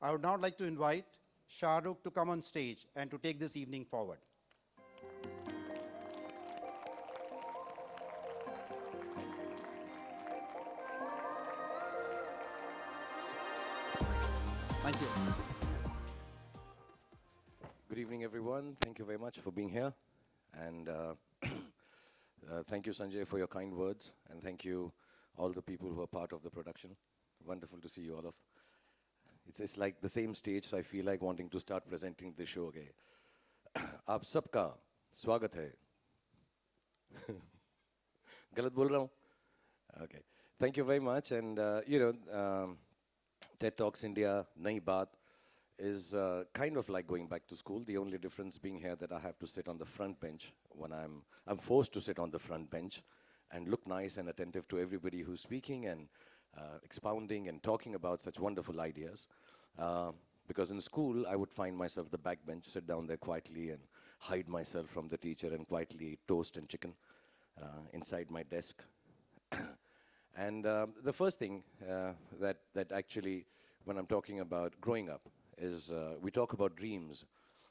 I would now like to invite Shahrukh to come on stage and to take this evening forward. Thank you. Good evening, everyone. Thank you very much for being here. And thank you, Sanjay, for your kind words. And thank you, all the people who are part of the production. Wonderful to see you all of. It's like the same stage, so I feel like wanting to start presenting the show again. आप सबका स्वागत है. गलत बोल रहा हूँ? Okay. Thank you very much. And TED Talks India, Nayi Baat is kind of like going back to school. The only difference being here that I have to sit on the front bench when I'm forced to sit on the front bench and look nice and attentive to everybody who's speaking and expounding and talking about such wonderful ideas. Because in school, I would find myself the back bench, sit down there quietly and hide myself from the teacher and quietly eat toast and chicken inside my desk. And the first thing that actually, when I'm talking about growing up, is we talk about dreams.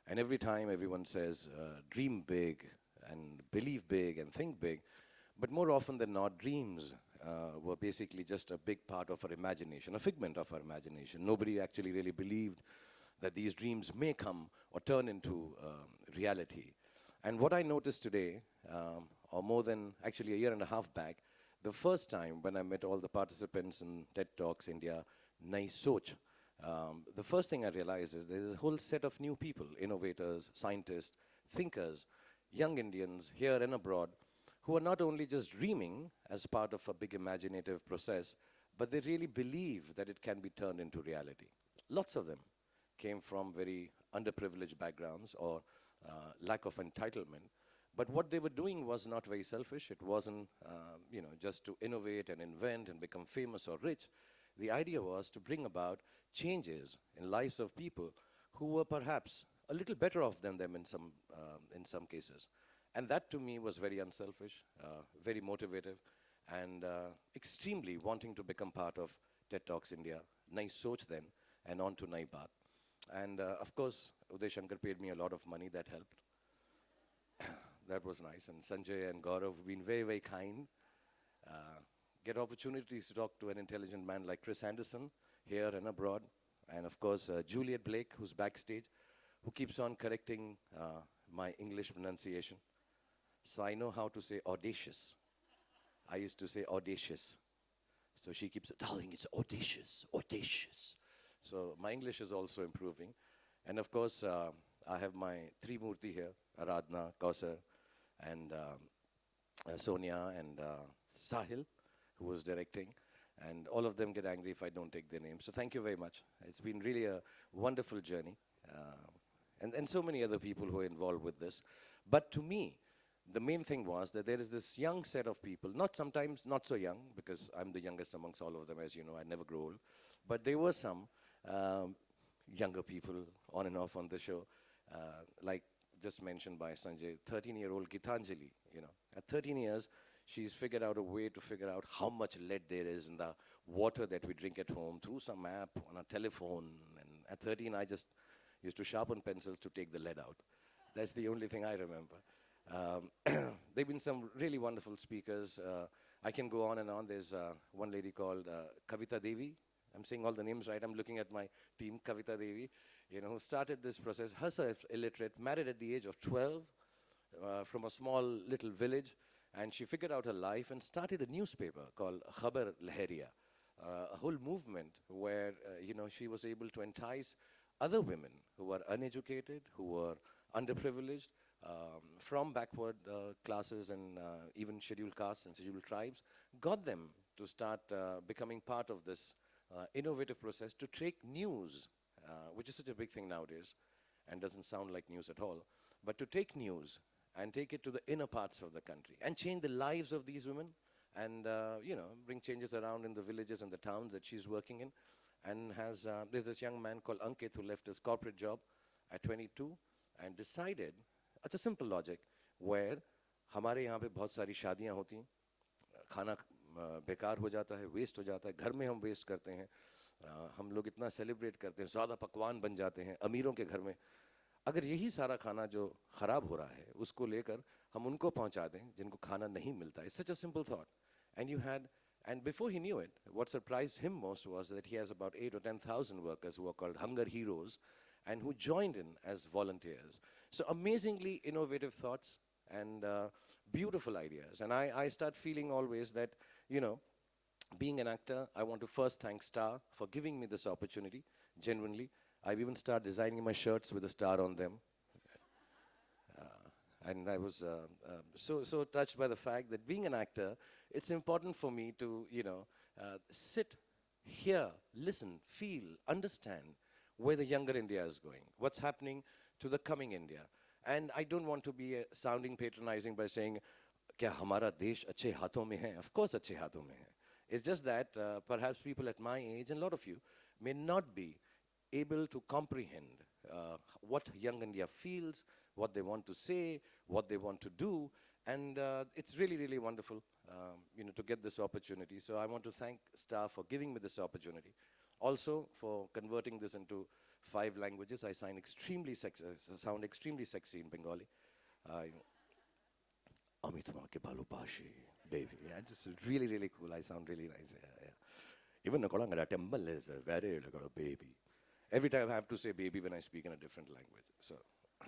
And every time everyone says, dream big and believe big and think big. But more often than not, dreams were basically just a big part of our imagination, a figment of our imagination. Nobody actually really believed that these dreams may come or turn into reality. And what I noticed today, or more than actually a year and a half back, the first time when I met all the participants in TED Talks India, Nayi Soch, the first thing I realized is there's a whole set of new people, innovators, scientists, thinkers, young Indians here and abroad, who are not only just dreaming as part of a big imaginative process, but they really believe that it can be turned into reality. Lots of them came from very underprivileged backgrounds or lack of entitlement. But what they were doing was not very selfish. It wasn't, just to innovate and invent and become famous or rich. The idea was to bring about changes in lives of people who were perhaps a little better off than them in some cases. And that to me was very unselfish, very motivative, and extremely wanting to become part of TED Talks India, Nayi Soch then, and on to Nayi Baat. And of course, Uday Shankar paid me a lot of money, that helped. That was nice. And Sanjay and Gaurav have been very, very kind. Get opportunities to talk to an intelligent man like Chris Anderson here and abroad. And of course, Juliet Blake, who's backstage, who keeps on correcting my English pronunciation. So I know how to say audacious. I used to say audacious. So she keeps telling it's audacious, audacious. So my English is also improving. And of course, I have my Trimurti here, Aradhna, Kausar, and Sonia, and Sahil, who was directing. And all of them get angry if I don't take their names. So thank you very much. It's been really a wonderful journey. And so many other people who are involved with this. But to me, the main thing was that there is this young set of people, sometimes not so young, because I'm the youngest amongst all of them, as you know, I never grow old. But there were some younger people on and off on the show, like just mentioned by Sanjay, 13-year-old Gitanjali, At 13 years, she's figured out a way to figure out how much lead there is in the water that we drink at home through some app on a telephone. And at 13, I just used to sharpen pencils to take the lead out. That's the only thing I remember. There have been some really wonderful speakers. I can go on and on. There's one lady called Kavita Devi. I'm saying all the names right. I'm looking at my team, Kavita Devi, who started this process, herself illiterate, married at the age of 12 from a small little village. And she figured out her life and started a newspaper called Khabar Lahariya, a whole movement where, she was able to entice other women who were uneducated, who were underprivileged, from backward classes and even scheduled castes and scheduled tribes, got them to start becoming part of this innovative process to take news, which is such a big thing nowadays and doesn't sound like news at all, but to take news and take it to the inner parts of the country and change the lives of these women and, bring changes around in the villages and the towns that she's working in. And there's this young man called Ankit who left his corporate job at 22 and decided, it's a simple logic, where हमारे यहाँ पे बहुत सारी शादियाँ होती हैं, खाना बेकार हो जाता है, वेस्ट हो जाता है, घर में हम वेस्ट करते हैं, हम लोग इतना सेलिब्रेट करते हैं, ज़्यादा पकवान बन जाते हैं अमीरों के घर में. अगर यही सारा खाना जो ख़राब हो रहा है उसको लेकर हम उनको पहुंचा दें जिनको खाना नहीं मिलता. It's such a simple thought. And before he knew it, what surprised him most was that he has about 8 or 10,000 workers who are called Hunger Heroes and who joined in as volunteers. So amazingly innovative thoughts and beautiful ideas. And I start feeling always that, you know, being an actor, I want to first thank Star for giving me this opportunity, genuinely. I've even started designing my shirts with a star on them. And I was so touched by the fact that being an actor, it's important for me to, sit, hear, listen, feel, understand where the younger India is going, what's happening to the coming India. And I don't want to be sounding patronizing by saying, क्या हमारा देश अच्छे हाथों में है? Of course अच्छे हाथों में है. It's just that perhaps people at my age, and a lot of you, may not be able to comprehend what young India feels, what they want to say, what they want to do. And it's really, really wonderful, to get this opportunity. So I want to thank Star for giving me this opportunity. Also for converting this into 5 languages. I sound extremely sexy in Bengali. Ami tomake balobashi, baby. Yeah, just really, really cool. I sound really nice. Yeah. Even Nakolanga temple is a very like a baby. Every time I have to say baby when I speak in a different language. So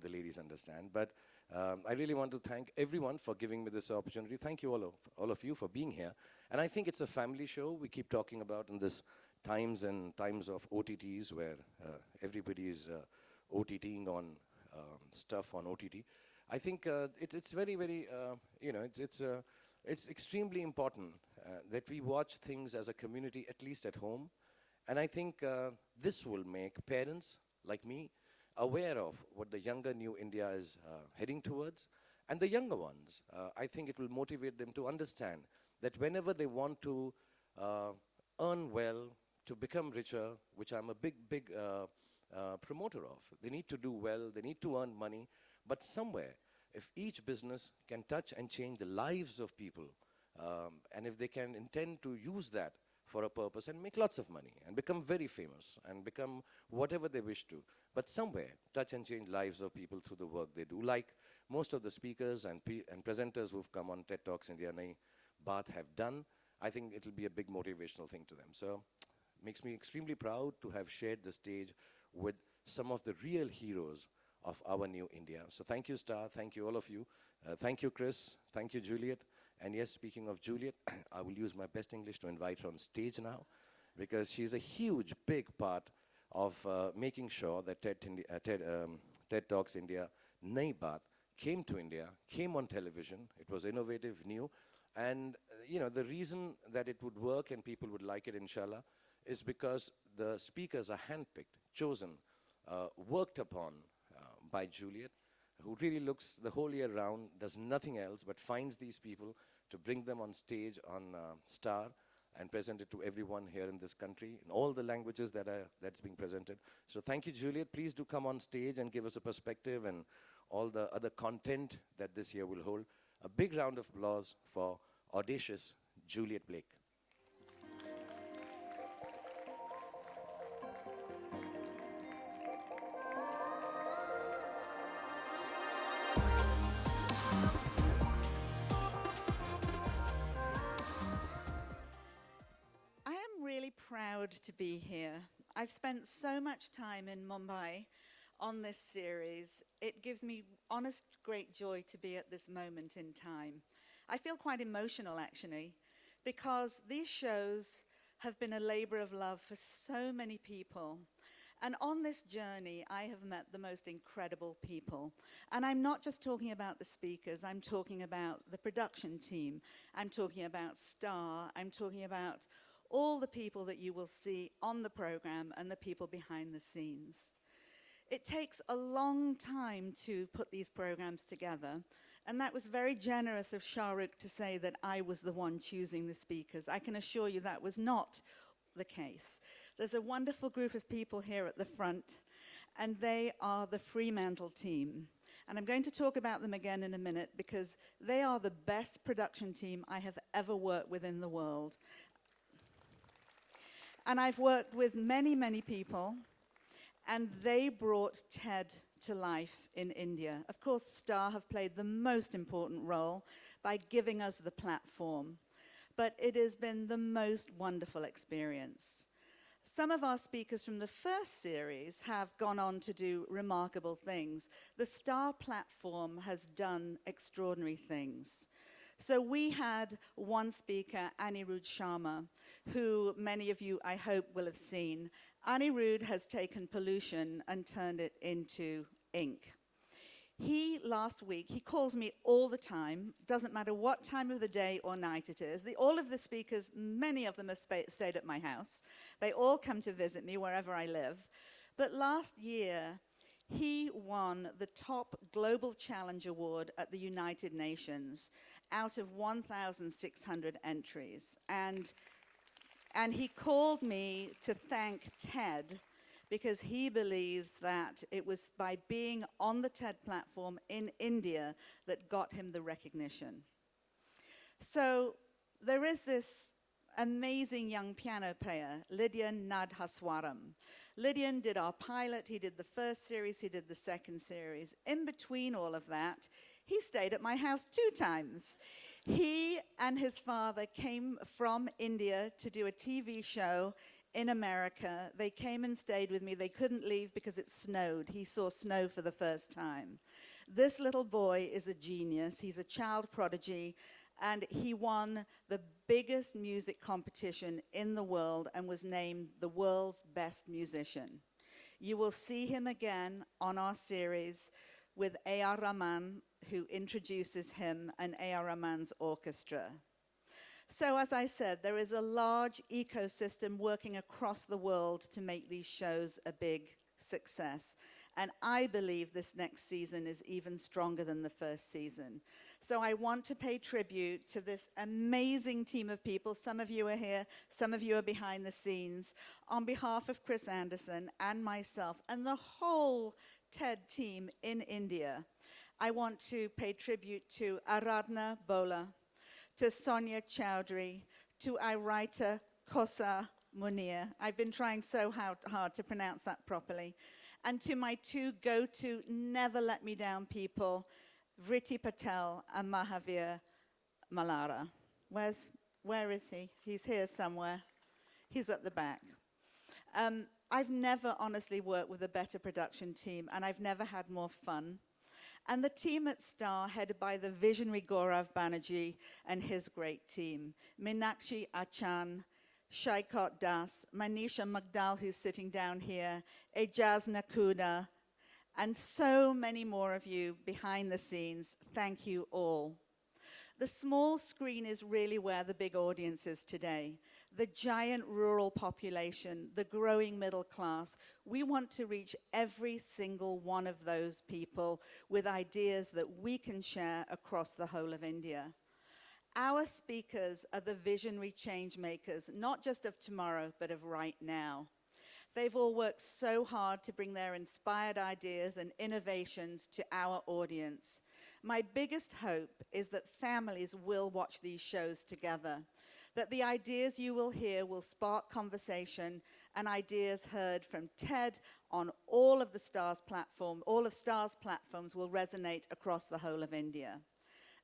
the ladies understand. But I really want to thank everyone for giving me this opportunity. Thank you all of you for being here. And I think it's a family show we keep talking about in this times of OTTs where everybody is OTTing on stuff on OTT. I think it's very, very, it's extremely important that we watch things as a community, at least at home. And I think this will make parents like me aware of what the younger new India is heading towards. And the younger ones, I think it will motivate them to understand that whenever they want to earn well, to become richer, which I'm a big promoter of, they need to do well, they need to earn money. But somewhere, if each business can touch and change the lives of people, and if they can intend to use that for a purpose and make lots of money and become very famous and become whatever they wish to, but somewhere touch and change lives of people through the work they do, like most of the speakers and presenters who've come on TED Talks India Nayi Baat have done, I think it'll be a big motivational thing to them. So makes me extremely proud to have shared the stage with some of the real heroes of our new India. So thank you, Star. Thank you, all of you. Thank you, Chris. Thank you, Juliet. And yes, speaking of Juliet, I will use my best English to invite her on stage now, because she's a huge, big part of making sure that TED Talks India, Nayi Baat, came to India, came on television. It was innovative, new. And, the reason that it would work and people would like it, inshallah, is because the speakers are handpicked, chosen, worked upon by Juliet, who really looks the whole year round, does nothing else but finds these people to bring them on stage on Star and present it to everyone here in this country in all the languages that's being presented. So thank you, Juliet. Please do come on stage and give us a perspective and all the other content that this year will hold. A big round of applause for audacious Juliet Blake. Proud to be here. I've spent so much time in Mumbai on this series. It gives me honest great joy to be at this moment in time. I feel quite emotional actually, because these shows have been a labor of love for so many people. And on this journey, I have met the most incredible people. And I'm not just talking about the speakers, I'm talking about the production team, I'm talking about Star, I'm talking about all the people that you will see on the program and the people behind the scenes. It takes a long time to put these programs together, and that was very generous of Shahrukh to say that I was the one choosing the speakers. I can assure you that was not the case. There's a wonderful group of people here at the front, and they are the Fremantle team. And I'm going to talk about them again in a minute, because they are the best production team I have ever worked with in the world. And I've worked with many, many people, and they brought TED to life in India. Of course, Star have played the most important role by giving us the platform, but it has been the most wonderful experience. Some of our speakers from the first series have gone on to do remarkable things. The Star platform has done extraordinary things. So we had one speaker, Anirudh Sharma, who many of you, I hope, will have seen. Anirudh has taken pollution and turned it into ink. Last week, he calls me all the time, doesn't matter what time of the day or night it is. All of the speakers, many of them have stayed at my house. They all come to visit me wherever I live. But last year, he won the top Global Challenge Award at the United Nations out of 1,600 entries. And he called me to thank TED because he believes that it was by being on the TED platform in India that got him the recognition. So there is this amazing young piano player, Lydian Nadhaswaram. Lydian did our pilot, he did the first series, he did the second series. In between all of that, he stayed at my house 2 times. He and his father came from India to do a TV show in America. They came and stayed with me. They couldn't leave because it snowed. He saw snow for the first time. This little boy is a genius. He's a child prodigy, and he won the biggest music competition in the world and was named the world's best musician. You will see him again on our series with A.R. Rahman, who introduces him, and A.R. Rahman's orchestra. So as I said, there is a large ecosystem working across the world to make these shows a big success. And I believe this next season is even stronger than the first season. So I want to pay tribute to this amazing team of people. Some of you are here, some of you are behind the scenes. On behalf of Chris Anderson and myself and the whole TED team in India, I want to pay tribute to Aradhna Bola, to Sonia Chowdhury, to Iraita Kosa Munir. I've been trying so hard to pronounce that properly. And to my 2 go-to, never let me down people, Vritti Patel and Mahavir Malara. Where is he? He's here somewhere. He's at the back. I've never honestly worked with a better production team, and I've never had more fun. And the team at Star, headed by the visionary Gaurav Banerjee and his great team, Meenakshi Achan, Shaikot Das, Manisha Magdal, who's sitting down here, Ejaz Nakuda, and so many more of you behind the scenes. Thank you all. The small screen is really where the big audience is today. The giant rural population, the growing middle class. We want to reach every single one of those people with ideas that we can share across the whole of India. Our speakers are the visionary change makers, not just of tomorrow, but of right now. They've all worked so hard to bring their inspired ideas and innovations to our audience. My biggest hope is that families will watch these shows together, that the ideas you will hear will spark conversation and ideas heard from TED on all of Star's platforms will resonate across the whole of India.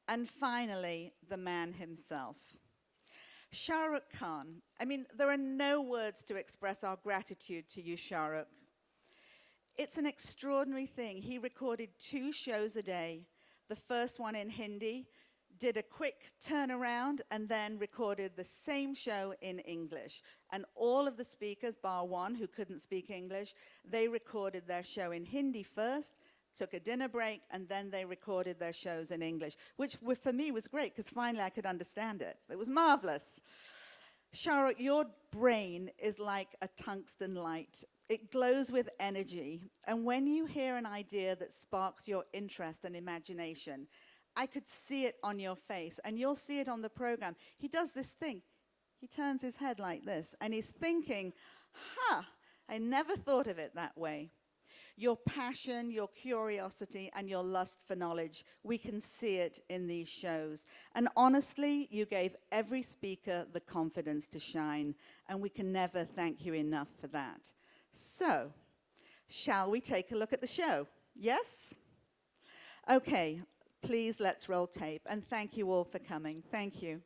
And finally, the man himself. Shahrukh Khan. I mean, there are no words to express our gratitude to you, Shahrukh. It's an extraordinary thing. He recorded 2 shows a day, the first one in Hindi, did a quick turnaround, and then recorded the same show in English. And all of the speakers, bar one who couldn't speak English, they recorded their show in Hindi first, took a dinner break, and then they recorded their shows in English, which for me was great, because finally I could understand it. It was marvelous. Shahrukh, your brain is like a tungsten light. It glows with energy, and when you hear an idea that sparks your interest and imagination, I could see it on your face, and you'll see it on the program. He does this thing. He turns his head like this, and he's thinking, I never thought of it that way. Your passion, your curiosity, and your lust for knowledge. We can see it in these shows. And honestly, you gave every speaker the confidence to shine, and we can never thank you enough for that. So, shall we take a look at the show? Yes? Okay, please let's roll tape, and thank you all for coming. Thank you.